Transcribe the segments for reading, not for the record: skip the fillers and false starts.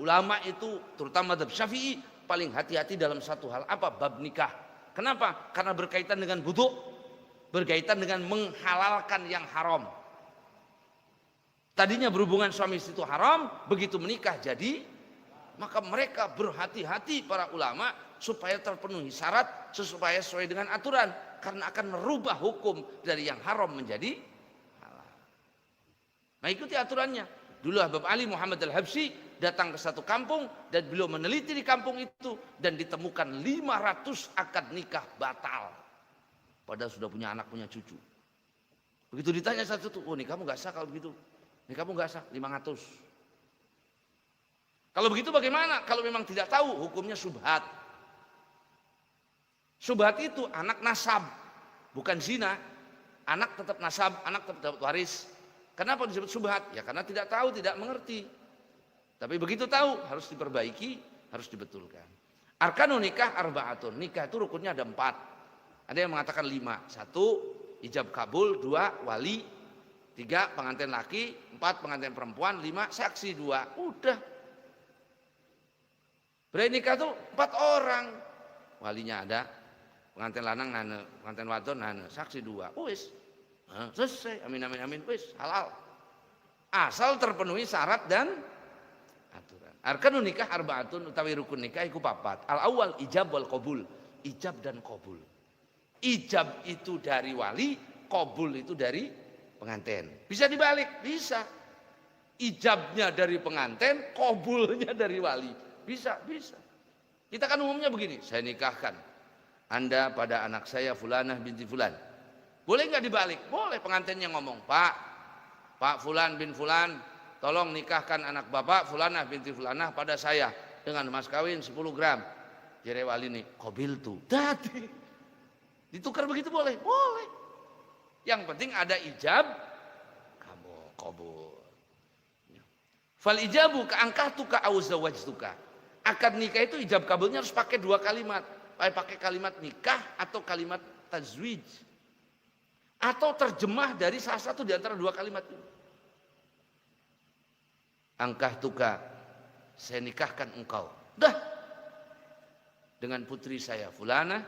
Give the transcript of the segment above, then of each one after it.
ulama itu terutama mazhab Syafi'i paling hati-hati dalam satu hal, apa? Bab nikah. Kenapa? Karena berkaitan dengan wudu, berkaitan dengan menghalalkan yang haram. Tadinya berhubungan suami istri itu haram, begitu menikah jadi, maka mereka berhati-hati para ulama supaya terpenuhi syarat, supaya sesuai dengan aturan, karena akan merubah hukum dari yang haram menjadi halal. Nah, ikuti aturannya. Dulu Habib Ali Muhammad Al-Habsyi datang ke satu kampung dan beliau meneliti di kampung itu dan ditemukan 500 akad nikah batal. Padahal sudah punya anak, punya cucu. Begitu ditanya satu-satu, oh, nikahmu gak sah kalau begitu. Nikahmu gak sah, 500. Kalau begitu bagaimana? Kalau memang tidak tahu, hukumnya syubhat. Syubhat itu anak nasab, bukan zina. Anak tetap nasab, anak tetap dapat waris. Kenapa disebut syubhat? Ya karena tidak tahu, tidak mengerti. Tapi begitu tahu, harus diperbaiki, harus dibetulkan. Arkanun nikah arba'atun. Nikah itu rukunnya ada 4. Ada yang mengatakan 5. 1, ijab kabul. 2, wali. 3, pengantin laki. 4, pengantin perempuan. 5, saksi 2. Udah. Berarti nikah itu 4 orang. Walinya ada, pengantin lanang nane, pengantin wadon nane, saksi 2. Wis. Selesai. Amin amin amin. Wis, halal. Asal terpenuhi syarat dan aturan. Arkanun nikah arba'atun, utawi rukun nikah iku 4. Al awal ijab wal qabul. Ijab dan qabul. Ijab itu dari wali, qabul itu dari pengantin. Bisa dibalik, bisa. Ijabnya dari pengantin, qabulnya dari wali. Bisa, bisa. Kita kan umumnya begini, saya nikahkan Anda pada anak saya Fulanah binti Fulan. Boleh nggak dibalik? Boleh, pengantinnya ngomong, Pak Fulan bin Fulan, tolong nikahkan anak Bapak Fulanah binti Fulanah pada saya dengan mas kawin 10 gram. Jere wali nih, qabil tuh. Dadi. Ditukar begitu boleh? Boleh. Yang penting ada ijab, kamu qabul. Fal ijabu ka angkahtuka au zawajtuka. Akad nikah itu ijab kabulnya harus pakai 2 kalimat. Pakai kalimat nikah atau kalimat tazwij. Atau terjemah dari salah satu di antara 2 kalimat itu. Angkahtuka, saya nikahkan engkau. Dah. Dengan putri saya Fulana,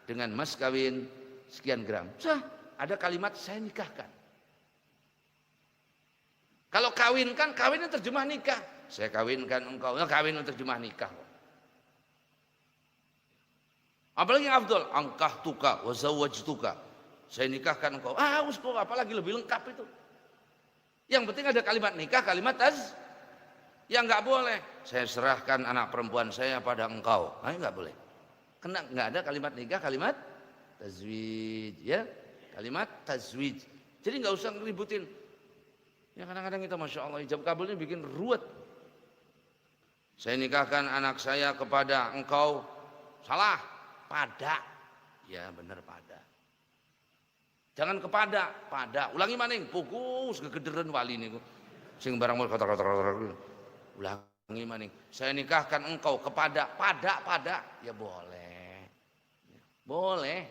dengan mas kawin sekian gram. Sah, ada kalimat saya nikahkan. Kalau kawin kan, kawinnya terjemah nikah. Saya kawinkan engkau, nah, kawin untuk terjemah nikah. Apalagi yang afdol, angkahtuka wa zawajtuka. Saya nikahkan engkau. Apalagi lebih lengkap itu. Yang penting ada kalimat nikah, kalimat yang nggak boleh. Saya serahkan anak perempuan saya pada engkau. Nah, nggak boleh. Kena nggak ada kalimat nikah, kalimat tazwij, ya. Kalimat tazwij. Jadi nggak usah ngeributin. Ya kadang-kadang kita masya Allah ijab kabulnya bikin ruwet. Saya nikahkan anak saya kepada engkau. Salah, pada. Ya benar pada. Jangan kepada, pada. Ulangi maning, fokus gegederan wali niku. Sing barang mau kata-kata. Ulangi maning. Saya nikahkan engkau kepada, pada. Ya boleh. Boleh.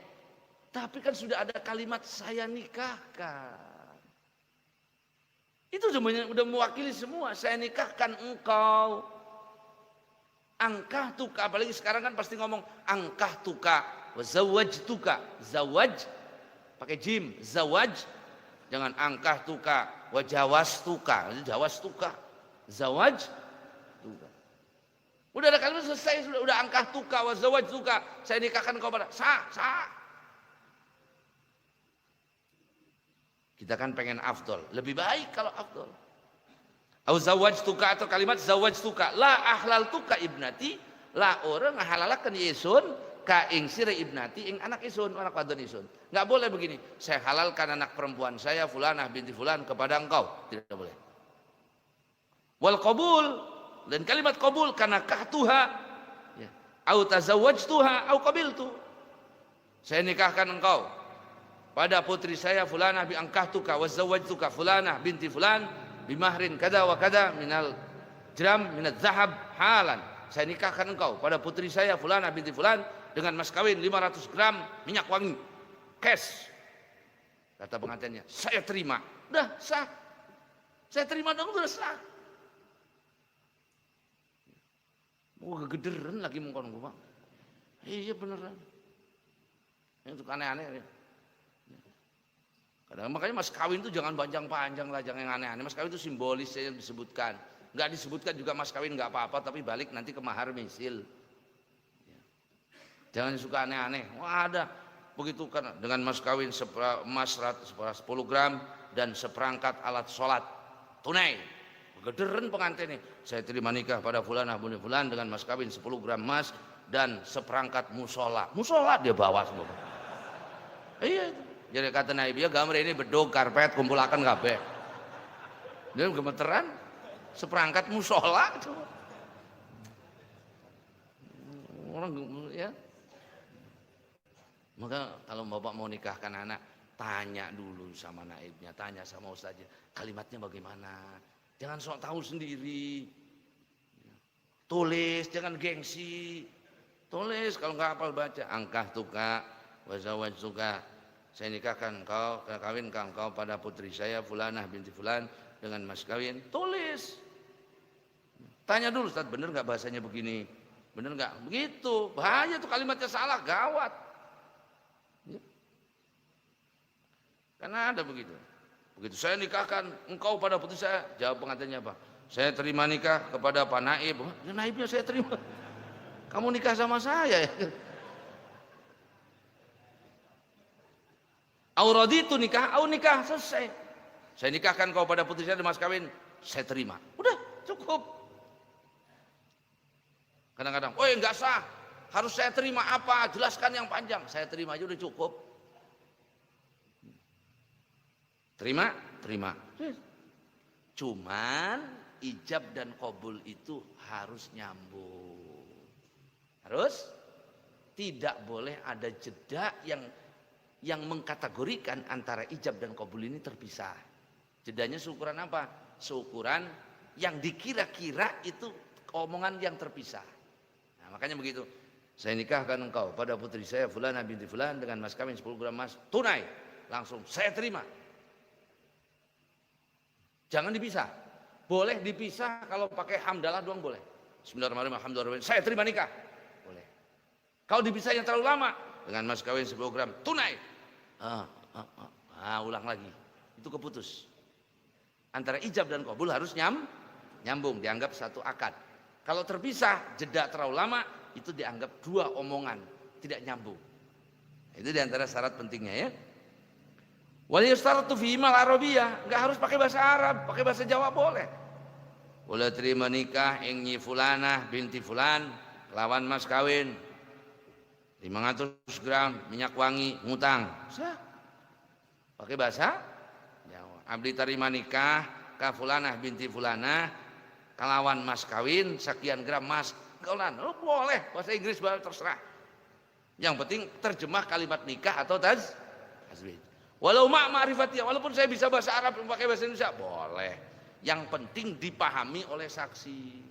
Tapi kan sudah ada kalimat saya nikahkan. Itu udah mewakili semua. Saya nikahkan engkau. Angkahtuka, apalagi sekarang kan pasti ngomong angkahtuka wa zawajtuka. Zawaj pakai jim, zawaj. Jangan angkahtuka wa jawastuka. Jawastuka. Zawaj tuka. Udah ada kalimat selesai, udah angkahtuka wa zawajtuka. Saya nikahkan engkau pada sah. Kita kan pengen afdol, lebih baik kalau afdol. Au zawajtuka atau kalimat zawajtuka, la ahlaltuka ibnati, la orang ngahalalakan yesun ka ing sire ibnati ing anak isun, anak wadon isun. Enggak boleh begini, saya halalkan anak perempuan saya Fulanah binti Fulan kepada engkau, tidak boleh. Wal qabul, dan kalimat qabul karena kahtuha, ya. Au tazawwajtuha au qabiltu. Saya nikahkan engkau pada putri saya Fulanah bi angkahtuka wa zawwajtuka Fulanah binti Fulan bimahrin kada wa kada minal jram minadz zahab halan. Saya nikahkan engkau pada putri saya Fulanah binti Fulan dengan mas kawin 500 gram minyak wangi cash. Kata pengantinnya, saya terima. Udah sah. Saya terima dong, udah sah. Mau gegederan lagi mengkon gua. Iya beneran. Itu aneh-aneh. Kadang makanya mas kawin itu jangan panjang-panjang lah, jangan yang aneh-aneh. Mas kawin itu simbolis yang disebutkan. Enggak disebutkan juga mas kawin enggak apa-apa, tapi balik nanti ke mahar misil. Jangan suka aneh-aneh. Wah ada begitu kan dengan mas kawin emas 10 gram dan seperangkat alat sholat tunai. Gederan pengantin nih. Saya terima nikah pada fulanah bin fulan dengan mas kawin 10 gram emas dan seperangkat musola. Musola dia bawa semua. Iya itu. Jadi kata Nabi ya gambar ini bedog karpet kumpulakan kabeh. Dia gemeteran seperangkat musola itu. Orang ya. Maka kalau bapak mau nikahkan anak, tanya dulu sama naibnya, tanya sama ustaznya, kalimatnya bagaimana. Jangan sok tahu sendiri. Tulis, jangan gengsi. Tulis kalau nggak hafal baca, angkah tuka, wazawaj tuka. Saya nikahkan kau, kawinkan kau pada putri saya fulanah binti fulan dengan mas kawin. Tulis. Tanya dulu, Ustaz, bener nggak bahasanya begini? Bener nggak? Begitu. Bahaya tuh kalimatnya salah, gawat. Ya. Karena ada begitu. Begitu saya nikahkan engkau pada putri saya, jawab pengantinnya apa? Saya terima nikah kepada Pak Naib. Ya, naibnya saya terima. Kamu nikah sama saya ya. Auraditu nikah, au nikah selesai. Saya nikahkan kau pada putri saya mas kawin, saya terima. Udah cukup. Kadang-kadang, oh enggak sah, harus saya terima apa? Jelaskan yang panjang. Saya terima aja udah cukup. Terima, terima. Cuman ijab dan qabul itu harus nyambung. Harus tidak boleh ada jeda yang mengkategorikan antara ijab dan qabul ini terpisah. Jedanya seukuran apa? Seukuran yang dikira-kira itu omongan yang terpisah. Nah, makanya begitu. Saya nikahkan engkau pada putri saya fulanah binti fulan dengan mas kawin 10 gram emas tunai. Langsung saya terima. Jangan dipisah. Boleh dipisah kalau pakai hamdalah doang boleh. Bismillahirrahmanirrahim. Alhamdulillah. Saya terima nikah. Boleh. Kalau dipisah yang terlalu lama dengan mas kawin 10 gram tunai. Ulang lagi. Itu keputus. Antara ijab dan qabul harus nyambung, dianggap satu akad. Kalau terpisah, jeda terlalu lama, itu dianggap dua omongan, tidak nyambung. Itu diantara syarat pentingnya ya. Wal yustaratu fi mal arabiyah, enggak harus pakai bahasa Arab, pakai bahasa Jawa boleh. Boleh terima nikah ing nyi fulanah binti fulan lawan mas kawin 500 gram minyak wangi ngutang. Sah. Pakai bahasa Jawa. Abdi terima nikah ka fulanah binti fulanah kalawan mas kawin sekian gram mas. Kaulan, boleh bahasa Inggris terserah. Yang penting terjemah kalimat nikah atau tazwij. Walau ma'rifatiyah, walaupun saya bisa bahasa Arab pakai bahasa Indonesia, boleh. Yang penting dipahami oleh saksi.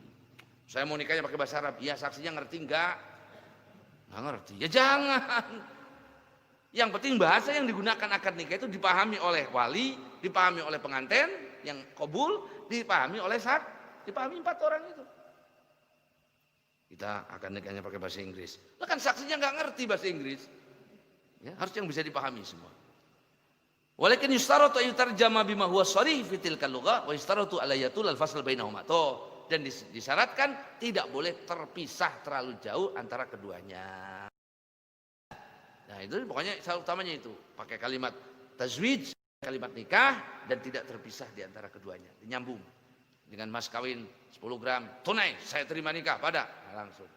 Saya mau nikahnya pakai bahasa Arab, ya saksinya ngerti enggak? Enggak ngerti, ya jangan. Yang penting bahasa yang digunakan akad nikah itu dipahami oleh wali, dipahami oleh pengantin yang qabul, dipahami oleh dipahami 4 orang itu. Kita akan nikahnya pakai bahasa Inggris. Lah kan saksinya enggak ngerti bahasa Inggris. Ya, harus yang bisa dipahami semua. Walakin yustaratu yutarjama bima huwa sharih fi tilkal lugha wa yustaratu alayatul al-fasl bainahuma. Dan disyaratkan tidak boleh terpisah terlalu jauh antara keduanya. Nah, itu pokoknya syarat utamanya itu, pakai kalimat tazwij, kalimat nikah dan tidak terpisah di antara keduanya. Dinyambung. Dengan mas kawin 10 gram tunai, saya terima nikah pada langsung.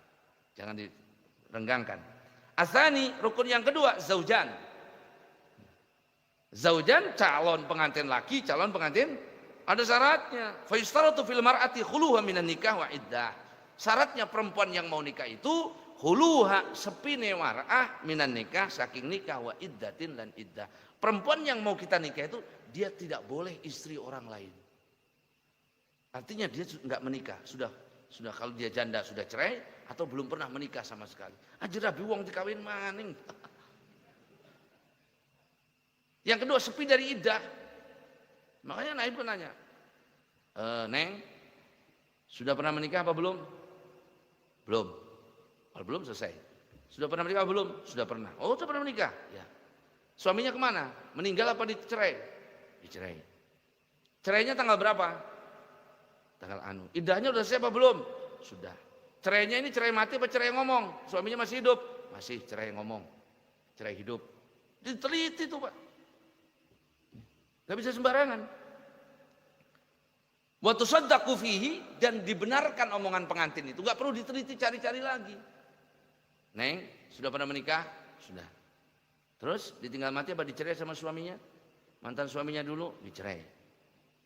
Jangan direnggangkan. Asani, rukun yang kedua, zaujan. Zaujan calon pengantin laki, calon pengantin ada syaratnya. Fa yustaratu fil mar'ati khuluha minan nikah wa iddah. Syaratnya perempuan yang mau nikah itu khuluha sepine mar'ah minan nikah saking nikah wa iddatin dan iddah. Perempuan yang mau kita nikah itu dia tidak boleh istri orang lain. Artinya dia enggak menikah, sudah kalau dia janda sudah cerai atau belum pernah menikah sama sekali. Aja rabi wong dikawin maning. Yang kedua sepi dari iddah. Makanya naib pun nanya, Neng, sudah pernah menikah apa belum? Belum. Kalau belum selesai. Sudah pernah menikah belum? Sudah pernah. Oh, sudah pernah menikah? Ya. Suaminya kemana? Meninggal apa dicerai? Dicerai. Cerainya tanggal berapa? Tanggal anu. Iddahnya udah selesai apa belum? Sudah. Cerainya ini cerai mati apa cerai ngomong? Suaminya masih hidup? Masih cerai ngomong. Cerai hidup. Diteliti tuh Pak. Gak bisa sembarangan. Wa tusaddaqu fihi, dan dibenarkan omongan pengantin itu. Gak perlu diteliti, cari-cari lagi. Neng, sudah pernah menikah? Sudah. Terus ditinggal mati apa dicerai sama suaminya? Mantan suaminya dulu dicerai.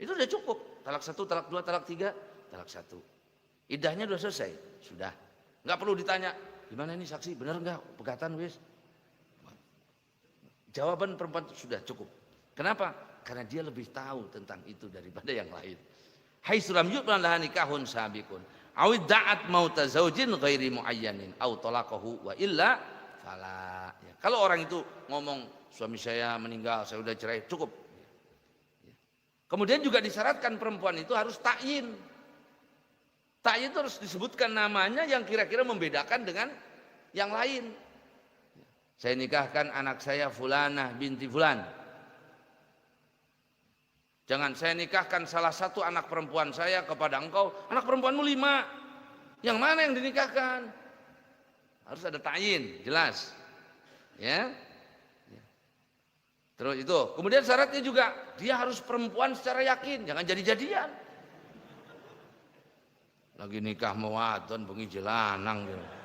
Itu udah cukup. Talak 1, talak 2, talak 3, talak 1. Iddahnya udah selesai. Sudah. Gak perlu ditanya, gimana ini saksi, benar enggak pegatan wis? Jawaban perempuan sudah cukup. Kenapa? Karena dia lebih tahu tentang itu daripada yang lain. Hai sulam yu'lan laha nikahun sabiqun. Awid da'at mauta zaujin ghairi muayyanin au talaqahu wa illa fala. Ya. Kalau orang itu ngomong suami saya meninggal, saya udah cerai, cukup. Ya. Kemudian juga disyaratkan perempuan itu harus ta'yin. Ta'yin itu harus disebutkan namanya yang kira-kira membedakan dengan yang lain. Saya nikahkan anak saya Fulanah binti Fulan. Jangan saya nikahkan salah satu anak perempuan saya kepada engkau, anak perempuanmu 5. Yang mana yang dinikahkan? Harus ada ta'yin, jelas. Ya. Terus itu, kemudian syaratnya juga dia harus perempuan secara yakin, jangan jadi-jadian. Lagi nikah mau wadon bengi jelanang gitu.